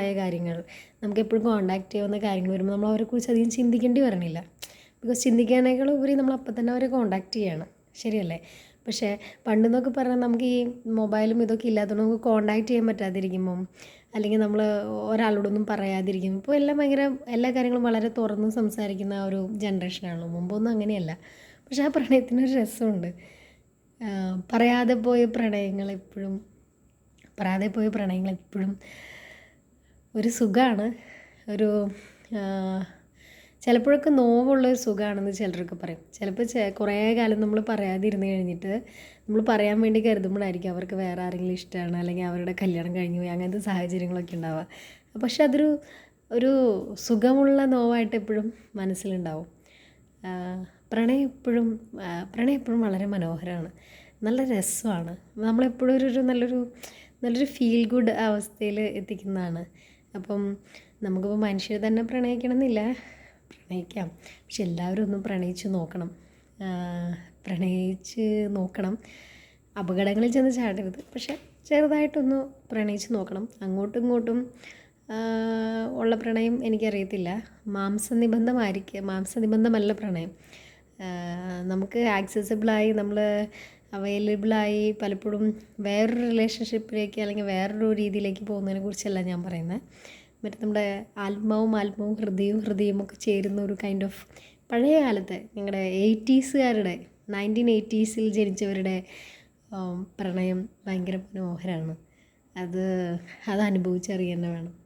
ആയ കാര്യങ്ങൾ നമുക്കെപ്പോഴും കോണ്ടാക്ട് ചെയ്യാവുന്ന കാര്യങ്ങൾ വരുമ്പോൾ നമ്മൾ അവരെക്കുറിച്ച് അധികം ചിന്തിക്കേണ്ടി വരണില്ല. ബിക്കോസ് ചിന്തിക്കാനേക്കാൾ ഉപരി നമ്മൾ അപ്പം തന്നെ അവരെ കോണ്ടാക്ട് ചെയ്യാണ്. ശരിയല്ലേ? പക്ഷേ പണ്ടെന്നൊക്കെ പറഞ്ഞാൽ നമുക്ക് ഈ മൊബൈലും ഇതൊക്കെ ഇല്ലാത്തതുകൊണ്ട് നമുക്ക് കോണ്ടാക്ട് ചെയ്യാൻ പറ്റാതിരിക്കുമ്പം അല്ലെങ്കിൽ നമ്മൾ ഒരാളോടൊന്നും പറയാതിരിക്കും. ഇപ്പോൾ എല്ലാം ഭയങ്കര എല്ലാ കാര്യങ്ങളും വളരെ തുറന്ന് സംസാരിക്കുന്ന ഒരു ജനറേഷനാണല്ലോ. മുമ്പൊന്നും അങ്ങനെയല്ല. പക്ഷേ ആ പ്രണയത്തിനൊരു രസമുണ്ട്. പറയാതെ പോയ പ്രണയങ്ങളെപ്പോഴും ഒരു സുഖമാണ്. ഒരു ചിലപ്പോഴൊക്കെ നോവുള്ളൊരു സുഖമാണെന്ന് ചിലരൊക്കെ പറയും. ചിലപ്പോൾ കുറേ കാലം നമ്മൾ പറയാതിരുന്ന് കഴിഞ്ഞിട്ട് നമ്മൾ പറയാൻ വേണ്ടി കരുതുമ്പോഴായിരിക്കും അവർക്ക് വേറെ ആരെങ്കിലും ഇഷ്ടമാണ്, അല്ലെങ്കിൽ അവരുടെ കല്യാണം കഴിഞ്ഞു പോയി, അങ്ങനത്തെ സാഹചര്യങ്ങളൊക്കെ ഉണ്ടാവുക. പക്ഷെ ഒരു സുഖമുള്ള നോവായിട്ട് എപ്പോഴും മനസ്സിലുണ്ടാവും. പ്രണയം എപ്പോഴും വളരെ മനോഹരമാണ്, നല്ല രസമാണ്. നമ്മളെപ്പോഴും നല്ലൊരു ഫീൽ ഗുഡ് അവസ്ഥയിൽ എത്തിക്കുന്നതാണ്. അപ്പം നമുക്കിപ്പോൾ മനുഷ്യരെ തന്നെ പ്രണയിക്കണം, പക്ഷെ എല്ലാവരും ഒന്ന് പ്രണയിച്ച് നോക്കണം. അപകടങ്ങളിൽ ചെന്ന് ചാടരുത്, പക്ഷെ ചെറുതായിട്ടൊന്ന് പ്രണയിച്ച് നോക്കണം. അങ്ങോട്ടും ഇങ്ങോട്ടും ഉള്ള പ്രണയം എനിക്കറിയത്തില്ല. മാംസനിബന്ധമല്ല പ്രണയം. നമുക്ക് ആക്സസിബിളായി നമ്മൾ അവൈലബിളായി പലപ്പോഴും വേറൊരു റിലേഷൻഷിപ്പിലേക്ക് അല്ലെങ്കിൽ വേറൊരു രീതിയിലേക്ക് പോകുന്നതിനെ കുറിച്ചല്ല ഞാൻ പറയുന്നത്. മറ്റേ നമ്മുടെ ആത്മാവും ഹൃദയവും ഒക്കെ ചേരുന്ന ഒരു കൈൻഡ് ഓഫ് പഴയ കാലത്തെ ഞങ്ങളുടെ 1980s ജനിച്ചവരുടെ പ്രണയം ഭയങ്കര മനോഹരമാണ്. അത് അനുഭവിച്ചറിയാൻ വേണം.